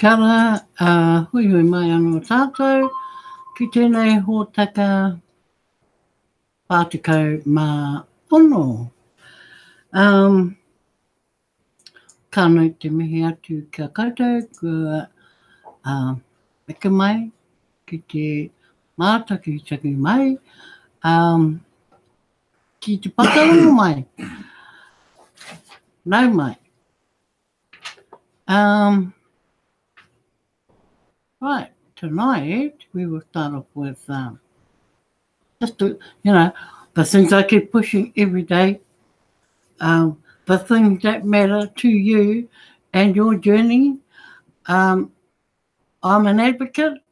Kia ora, hui hui mai anō tātou, ki tēnei hōtaka Pātikau mā pono. Ka nui te mihi atu kia koutou, kua meka mai ki te mātaki mai, ki te whakarongo mai, nau mai. Right, tonight we will start off with just to, the things I keep pushing every day, the things that matter to you and your journey. I'm an advocate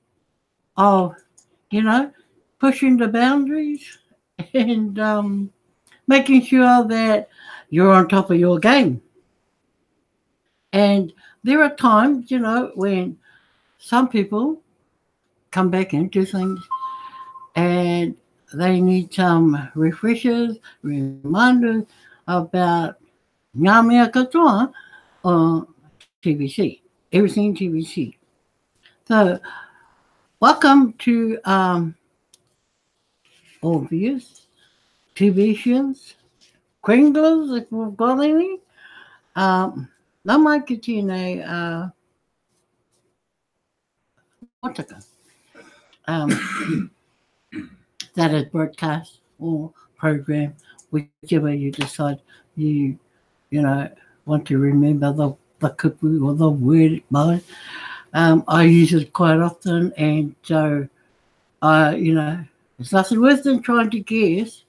of, pushing the boundaries and making sure that you're on top of your game. And there are times, when some people come back and do things and they need some refreshers, reminders about ngā mea katoa on TVC, everything TVC. So, welcome to all viewers, TVians, Kringlers, if we've got any. Nā mai ki tēnei hōtaka that is broadcast or program, whichever you decide you want to remember the kupu or the word by. I use it quite often, and so it's nothing worse than trying to guess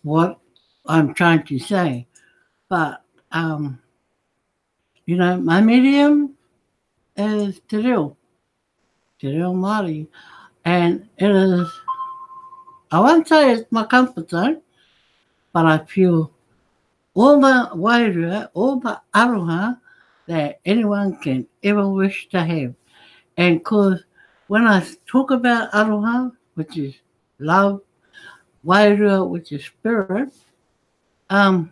what I'm trying to say. But my medium is te reo Māori, and it is, I won't say it's my comfort zone, but I feel all the wairua, all the aroha that anyone can ever wish to have. And because when I talk about aroha, which is love, wairua, which is spirit, my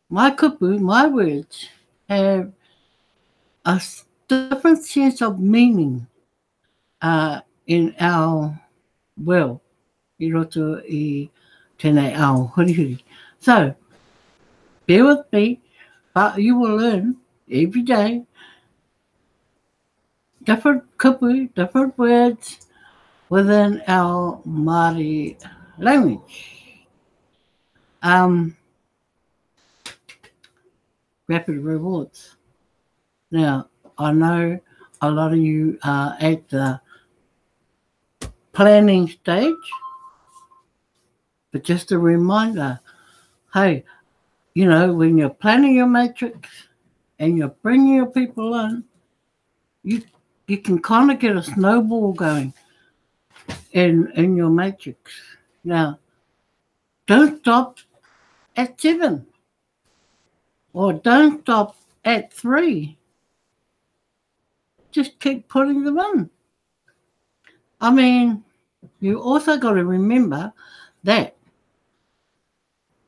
kupu, my words, have a different sense of meaning in our world, I roto I tēnei ao hurihuri. So, bear with me, but you will learn every day different kupu, different words within our Māori language. Rapid rewards. Now, I know a lot of you are at the planning stage, but just a reminder, hey, when you're planning your matrix and you're bringing your people in, you can kind of get a snowball going in your matrix. Now, don't stop at 7 or don't stop at 3. Just keep putting them in. I mean, you also got to remember that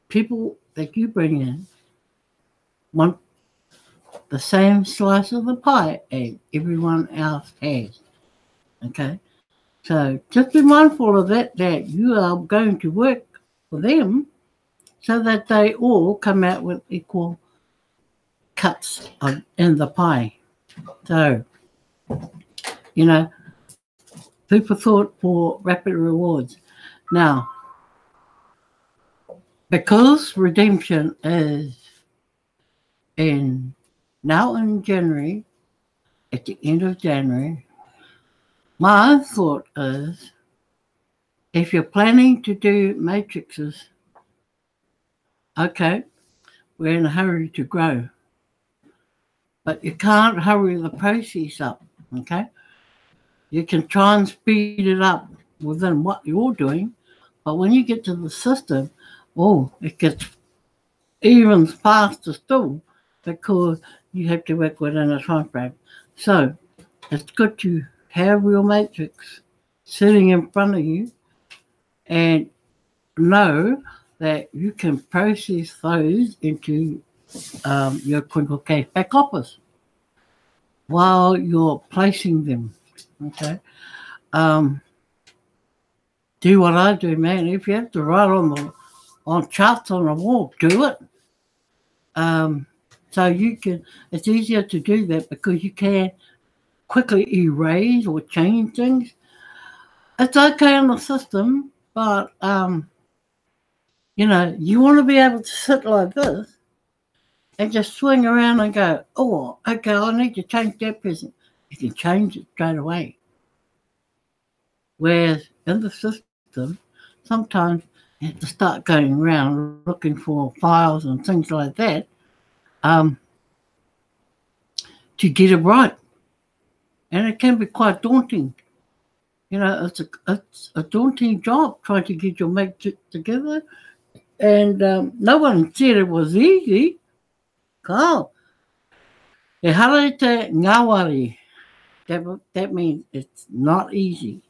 people that you bring in want the same slice of the pie as everyone else has. Okay? So just be mindful of that you are going to work for them so that they all come out with equal cuts in the pie. So, food for thought for rapid rewards. Now, because redemption is now in January, at the end of January, my thought is, if you're planning to do matrices, okay, we're in a hurry to grow, but you can't hurry the process up, okay? You can try and speed it up within what you're doing, but when you get to the system, it gets even faster still because you have to work within a time frame. So it's good to have your matrix sitting in front of you and know that you can process those into your Crinkle Case back office. while you're placing them. Okay. Um, do what I do, man. If you have to write on charts on a wall, do it. Um, so you can. It's easier to do that because you can quickly erase or change things. It's okay on the system, but you want to be able to sit like this and just swing around and go, oh, okay, I need to change that person. You can change it straight away. Whereas in the system, sometimes you have to start going around looking for files and things like that um, to get it right. And it can be quite daunting. It's a daunting job trying to get your matrix together. And no one said it was easy. Kao. E harete ngawari. That means it's not easy.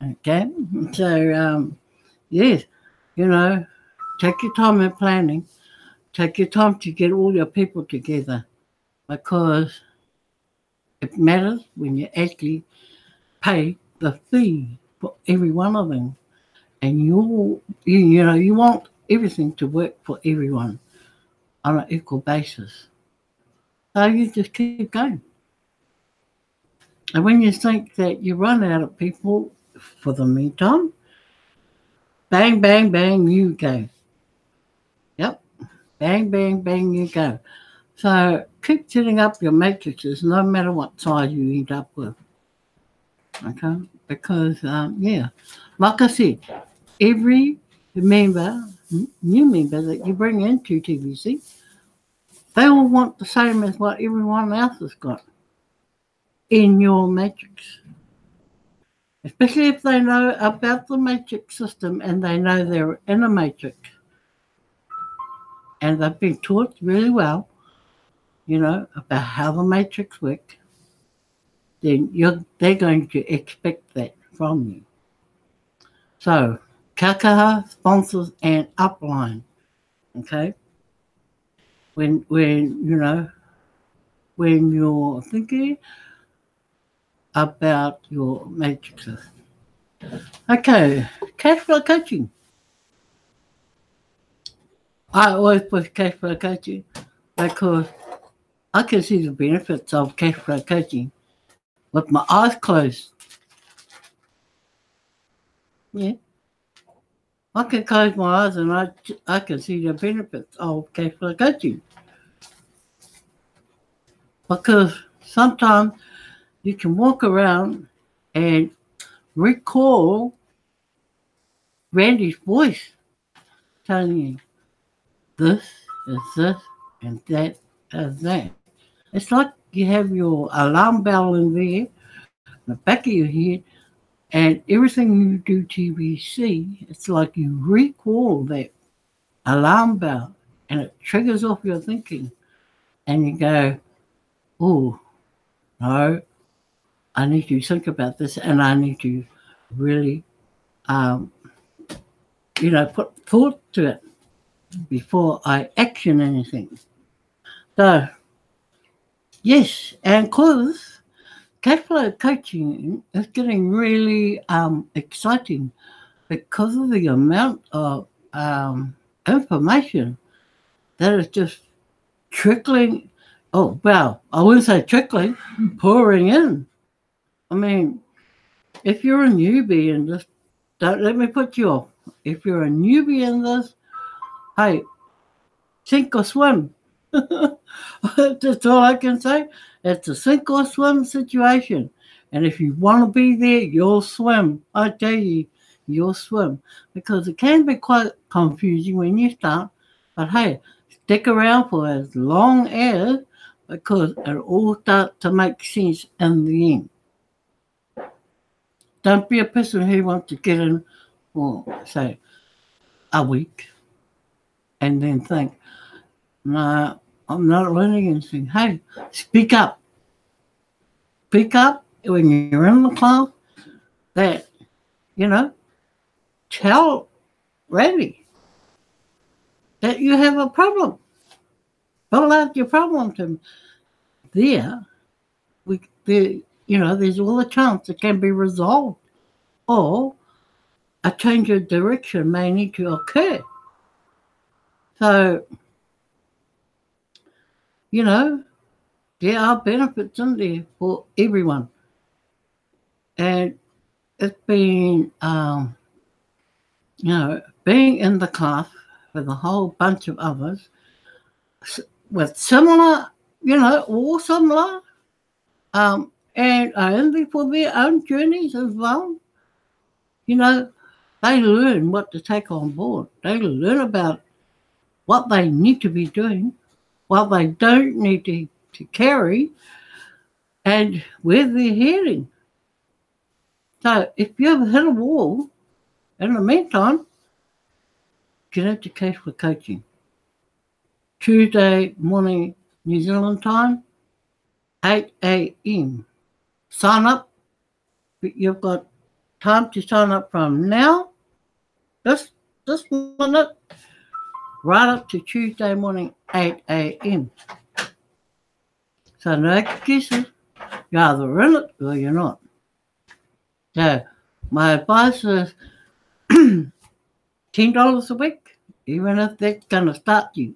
Okay? So, yes, you know, take your time in planning. Take your time to get all your people together because it matters when you actually pay the fee for every one of them. And you want everything to work for everyone on an equal basis. So you just keep going. And when you think that you run out of people for the meantime, bang, bang, bang, you go. Yep. Bang, bang, bang, you go. So keep setting up your matrices no matter what size you end up with. Okay? Because, like I said, every member, new member that you bring into TVC, they all want the same as what everyone else has got in your matrix. Especially if they know about the matrix system and they know they're in a matrix. And they've been taught really well, about how the matrix works, then they're going to expect that from you. So, kakaha, sponsors, and upline. Okay? When you're thinking about your matrices. Okay, cash flow coaching. I always put cash flow coaching because I can see the benefits of cash flow coaching with my eyes closed. Yeah. I can close my eyes and I can see the benefits of cash flow coaching. Because sometimes you can walk around and recall Randy's voice telling you this is this and that is that. It's like you have your alarm bell in there, in the back of your head, and everything you do TVC, it's like you recall that alarm bell and it triggers off your thinking. And you go, oh, no, I need to think about this and I need to really, put thought to it before I action anything. So, yes, and because cash flow coaching is getting really exciting because of the amount of information that is just trickling. Oh, well, I wouldn't say trickling, pouring in. I mean, if you're a newbie in this, don't let me put you off. If you're a newbie in this, hey, sink or swim. That's all I can say. It's a sink or swim situation. And if you want to be there, you'll swim. I tell you, you'll swim. Because it can be quite confusing when you start. But hey, stick around for as long as, because it all starts to make sense in the end. Don't be a person who wants to get in for, say, a week and then think, no, I'm not learning anything. Hey, speak up. Speak up when you're in the class that, tell Randy that you have a problem. Fill out your problem to him. There, there's all the chance it can be resolved, or a change of direction may need to occur. So, there are benefits in there for everyone. And it's been, being in the class with a whole bunch of others with similar, all similar, and only for their own journeys as well. They learn what to take on board. They learn about what they need to be doing, what they don't need to carry, and where they're heading. So if you ever hit a wall, in the meantime, get out to Cash for Coaching. Tuesday morning, New Zealand time, 8 a.m. Sign up. You've got time to sign up from now, this minute, right up to Tuesday morning, 8 a.m. So no excuses. You're either in it or you're not. So my advice is $10 a week, even if that's going to start you.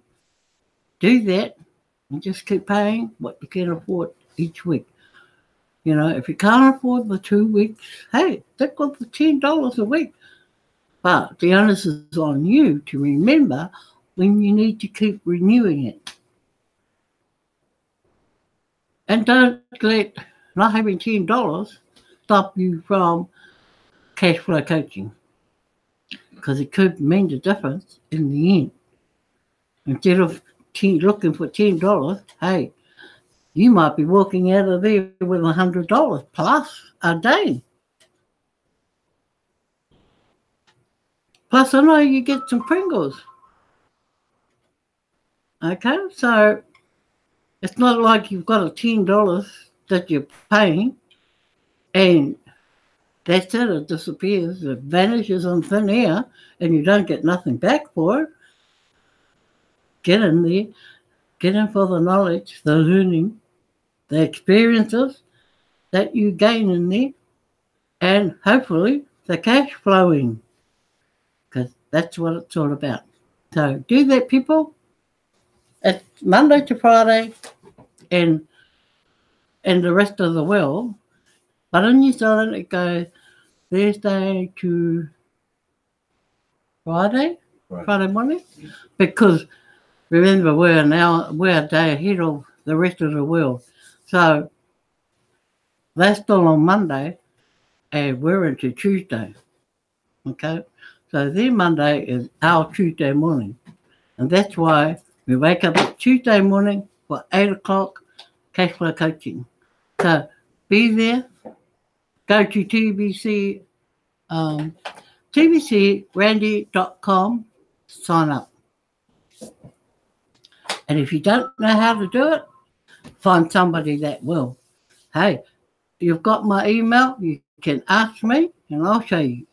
Do that and just keep paying what you can afford each week. If you can't afford the 2 weeks, hey, stick with the $10 a week. But the onus is on you to remember when you need to keep renewing it. And don't let not having $10 stop you from cash flow coaching, because it could mean the difference in the end. Instead of looking for $10, hey, you might be walking out of there with $100 plus a day. Plus, I know you get some Pringles. Okay, so it's not like you've got a $10 that you're paying and that's it, it disappears, it vanishes on thin air and you don't get nothing back for it. Get in there, get in for the knowledge, the learning, the experiences that you gain in there, and hopefully the cash flowing, because that's what it's all about. So do that, people. It's Monday to Friday and the rest of the world, but in New Zealand it goes Thursday to Friday morning, because remember we're a day ahead of the rest of the world. So they're still on Monday and we're into Tuesday. Okay? So their Monday is our Tuesday morning. And that's why we wake up Tuesday morning for 8 o'clock cash flow coaching. So be there. Go to TBC, tbcrandy.com, sign up. And if you don't know how to do it, find somebody that will. Hey, you've got my email, you can ask me and I'll show you.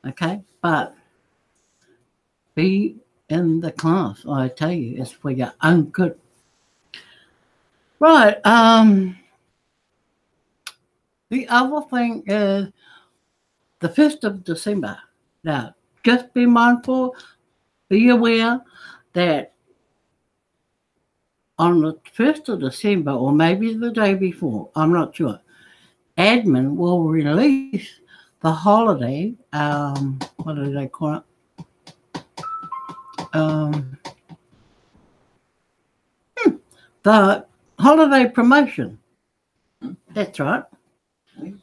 Okay? But be in the class, I tell you, it's for your own good. Right. The other thing is the 1st of December. Now, just be mindful, be aware that on the 1st of December, or maybe the day before, I'm not sure, admin will release the holiday, what do they call it? The holiday promotion. That's right.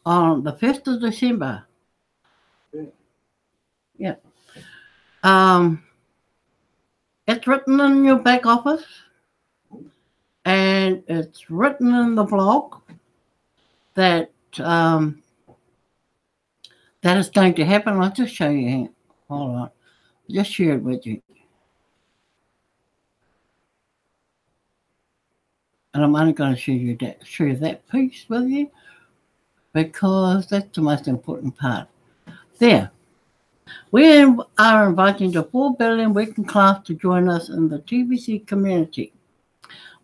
On the 1st of December. Yeah. It's written in your back office and it's written in the blog that that is going to happen. I'll just show you. Hold on. Just share it with you. And I'm only going to share that piece with you because that's the most important part. There. We are inviting the 4 billion working class to join us in the TBC community.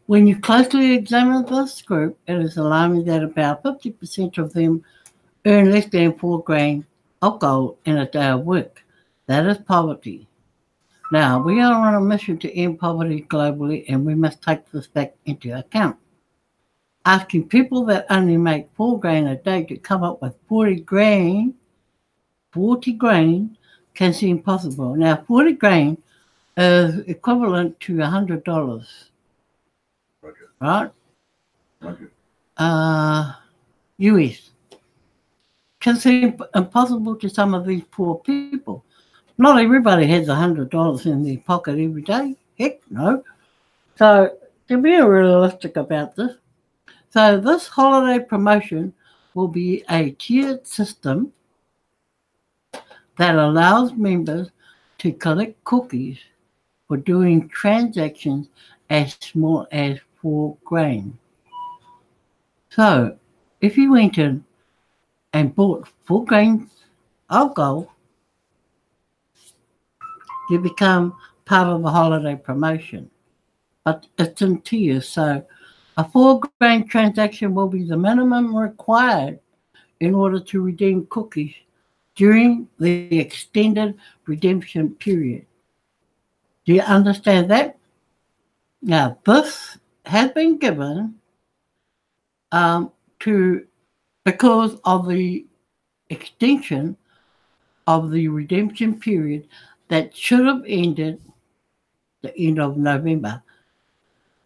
When you closely examine this group, it is alarming that about 50% of them earn less than 4 grains of gold in a day of work. That is poverty. Now, we are on a mission to end poverty globally, and we must take this fact into account. Asking people that only make 4 grain a day to come up with 40 grain can seem possible. Now, 40 grain is equivalent to $100, Roger. right? Roger. US. Can seem impossible to some of these poor people. Not everybody has $100 in their pocket every day. Heck no. So, to be realistic about this, so this holiday promotion will be a tiered system that allows members to collect cookies for doing transactions as small as 4 grain. So, if you went in and bought 4 grains of gold, you become part of the holiday promotion. But it's in tiers, so a 4 grain transaction will be the minimum required in order to redeem cookies during the extended redemption period. Do you understand that? Now, this has been given to because of the extension of the redemption period that should have ended the end of November.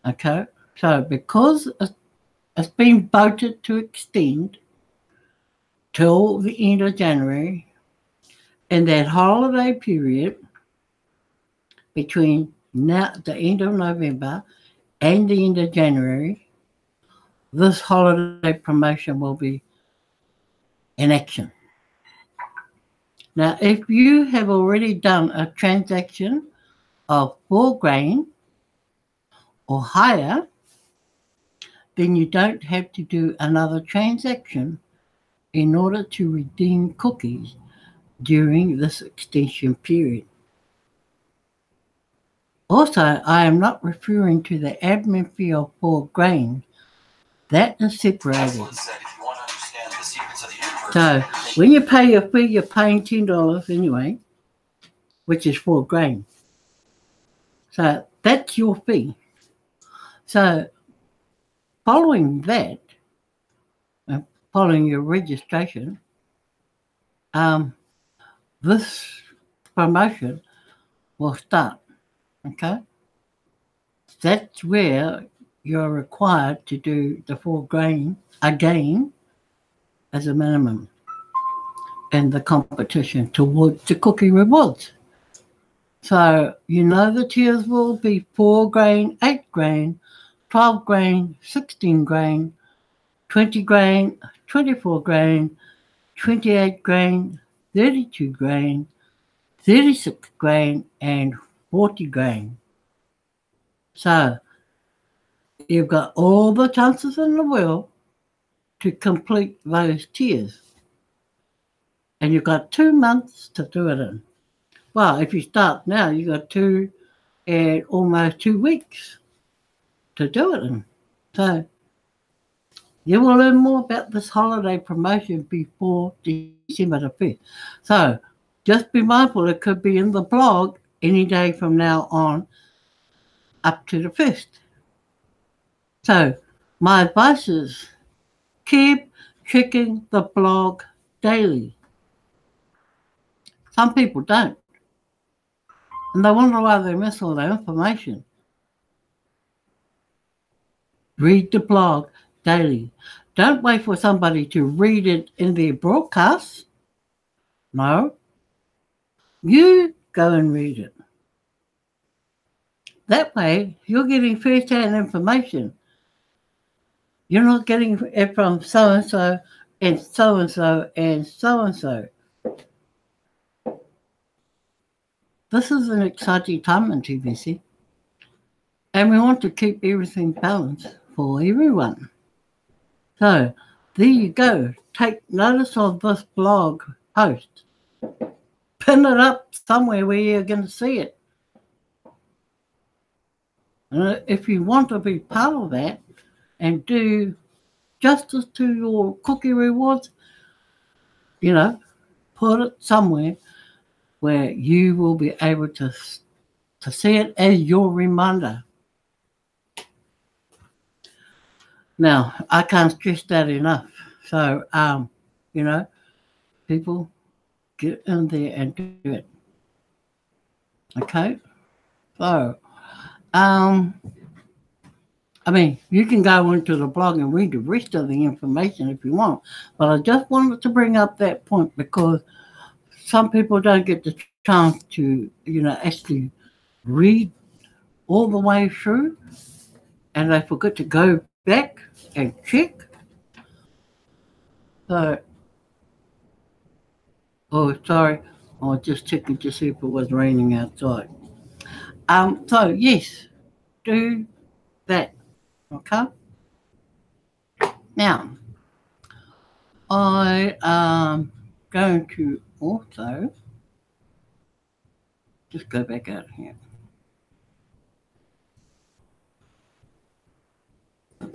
Okay, so because it's been voted to extend till the end of January, in that holiday period between now the end of November and the end of January, this holiday promotion will be in action. Now, if you have already done a transaction of 4 grain or higher, then you don't have to do another transaction in order to redeem cookies during this extension period. Also, I am not referring to the admin fee of 4 grain. That is separated. So when you pay your fee, you're paying $10 anyway, which is 4 grain. So that's your fee. So following that, following your registration, this promotion will start. Okay? That's where you're required to do the 4 grain again as a minimum in the competition towards the cookie rewards. So you know the tiers will be 4 grain, 8 grain, 12 grain, 16 grain, 20 grain, 24 grain, 28 grain, 32 grain, 36 grain, and 40 grain. So you've got all the chances in the world to complete those tiers. And you've got 2 months to do it in. Well, if you start now, you've got 2 and almost 2 weeks to do it in. So you will learn more about this holiday promotion before December the 5th. So just be mindful, it could be in the blog any day from now on up to the 1st. So my advice is keep checking the blog daily. Some people don't. And they wonder why they miss all their information. Read the blog daily. Don't wait for somebody to read it in their broadcast. No. You go and read it. That way, you're getting first-hand information. You're not getting it from so-and-so and so-and-so and so-and-so. This is an exciting time in TVC. And we want to keep everything balanced for everyone. So, there you go. Take notice of this blog post. Pin it up somewhere where you're going to see it. And if you want to be part of that and do justice to your cookie rewards, you know, put it somewhere where you will be able to see it as your reminder. Now, I can't stress that enough. So, you know, people get in there and do it. Okay? So, um, I mean, you can go into the blog and read the rest of the information if you want, but I just wanted to bring up that point because some people don't get the chance to, actually read all the way through, and they forget to go back and check. So, oh, sorry, I was just checking to see if it was raining outside. So yes, do that. Okay. Now, I am going to also just go back out here.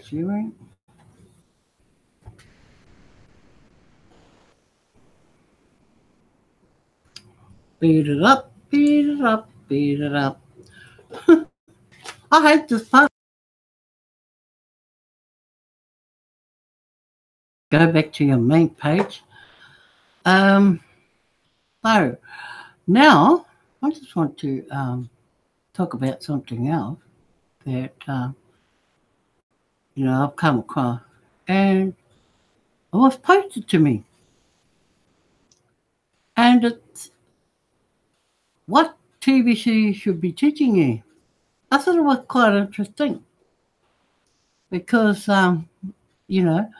Sharing. Beat it up, beat it up, beat it up. I hate this part. Go back to your main page. So now I just want to talk about something else that I've come across, and it was posted to me, and it's what TVC should be teaching you. I thought it was quite interesting because you know,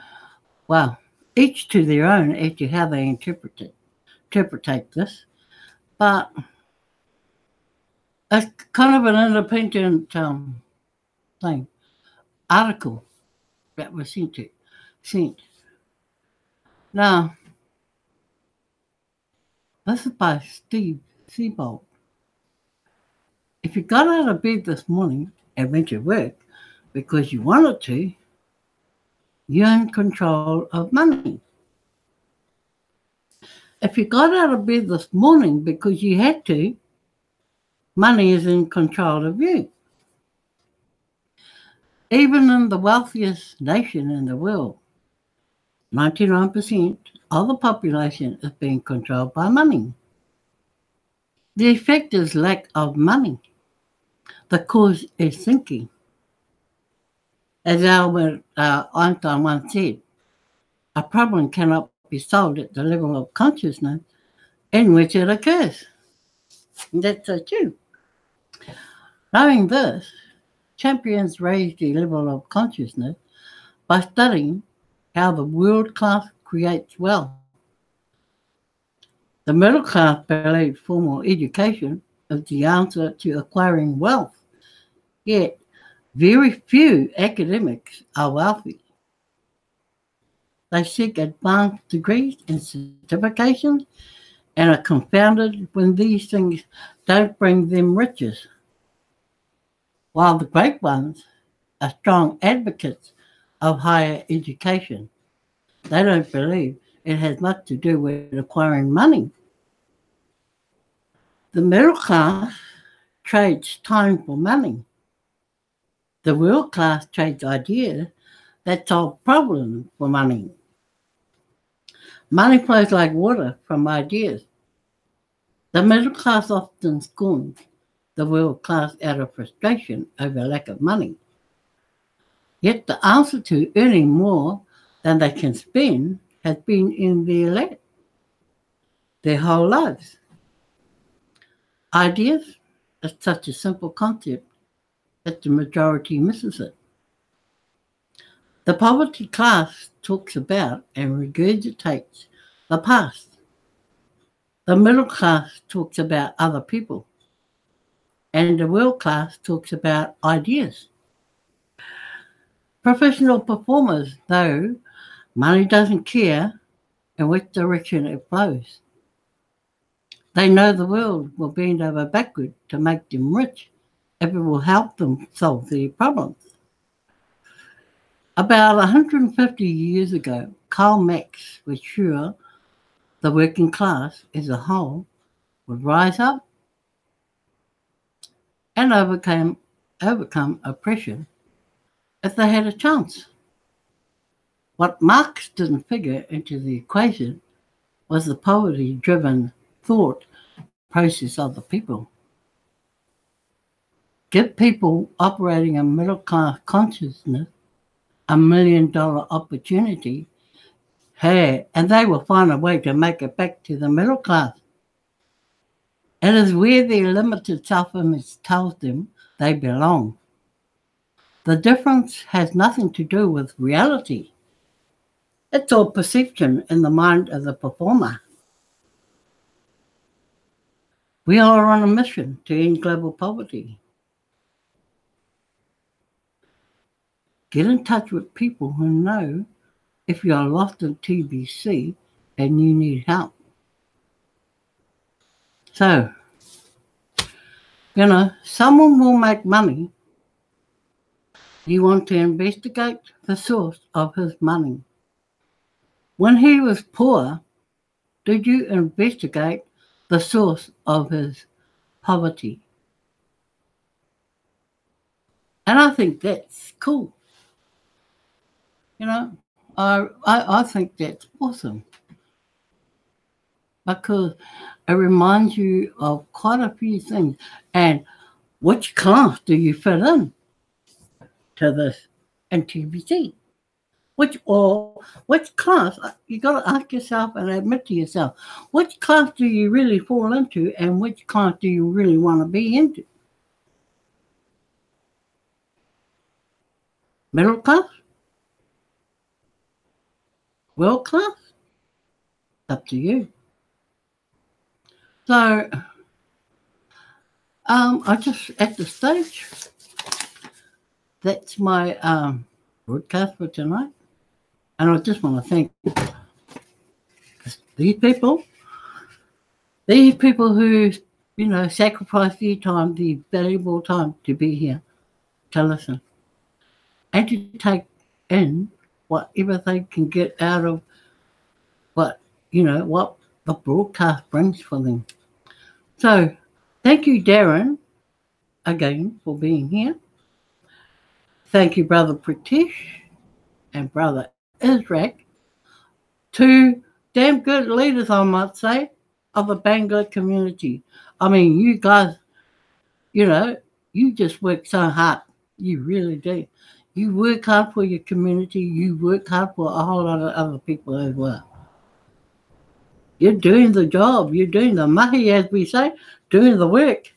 well, each to their own as to how they interpret this, but it's kind of an independent thing article that was sent. Now, this is by Steve Seabold. If you got out of bed this morning and went to work because you wanted to, you're in control of money. If you got out of bed this morning because you had to, money is in control of you. Even in the wealthiest nation in the world, 99% of the population is being controlled by money. The effect is lack of money. The cause is thinking. As Albert Einstein once said, a problem cannot be solved at the level of consciousness in which it occurs. And that's so true. Knowing this, champions raise the level of consciousness by studying how the world class creates wealth. The middle class believe formal education is the answer to acquiring wealth, yet very few academics are wealthy. They seek advanced degrees and certifications and are confounded when these things don't bring them riches. While the great ones are strong advocates of higher education, they don't believe it has much to do with acquiring money. The middle class trades time for money. The world class trades ideas that solve problems for money. Money flows like water from ideas. The middle class often scorns the world class out of frustration over lack of money. Yet the answer to earning more than they can spend has been in their lap their whole lives. Ideas is such a simple concept that the majority misses it. The poverty class talks about and regurgitates the past. The middle class talks about other people. And the world class talks about ideas. Professional performers know money doesn't care in which direction it flows. They know the world will bend over backward to make them rich if it will help them solve their problems. About 150 years ago, Karl Marx was sure the working class as a whole would rise up and overcome oppression if they had a chance. What Marx didn't figure into the equation was the poverty-driven thought process of the people. Give people operating a middle-class consciousness $1 million opportunity, hey, and they will find a way to make it back to the middle class. It is where their limited self-image tells them they belong. The difference has nothing to do with reality. It's all perception in the mind of the performer. We are on a mission to end global poverty. Get in touch with people who know if you are lost in TBC and you need help. So, someone will make money. You want to investigate the source of his money. When he was poor, did you investigate the source of his poverty? And I think that's cool. I think that's awesome. Because it reminds you of quite a few things. And which class do you fit in to this in TBC? Which class, you got to ask yourself and admit to yourself, which class do you really fall into and which class do you really want to be into? Middle class? World class? Up to you. So, I just, at the stage, that's my broadcast for tonight. And I just want to thank these people who, sacrifice their time, the valuable time to be here, to listen, and to take in whatever they can get out of what the broadcast brings for them. So, thank you, Darren, again, for being here. Thank you, Brother Pritish and Brother Israq, two damn good leaders, I might say, of the Bangla community. I mean, you guys, you just work so hard. You really do. You work hard for your community. You work hard for a whole lot of other people as well. You're doing the job. You're doing the mahi, as we say, doing the work.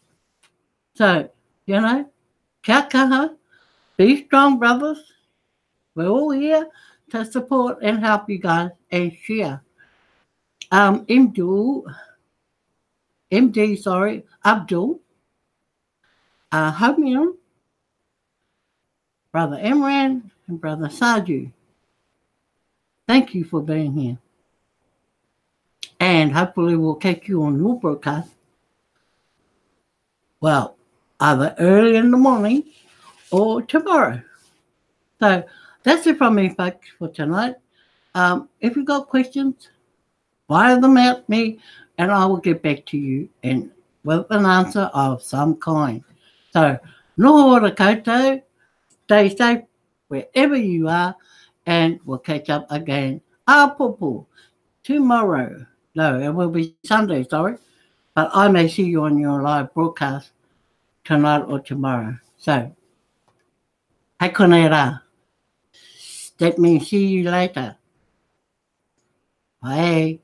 So, kia kaha, be strong, brothers. We're all here to support and help you guys and share. Abdul, Homian, Brother Imran, and Brother Saju. Thank you for being here. And hopefully we'll catch you on your broadcast. Well, either early in the morning or tomorrow. So that's it from me, folks, for tonight. If you've got questions, fire them at me, and I will get back to you with an answer of some kind. So, noho ora koutou, stay safe wherever you are, and we'll catch up again. Apopo, tomorrow. No, it will be Sunday, sorry. But I may see you on your live broadcast tonight or tomorrow. So, hekone rā. That means see you later. Bye.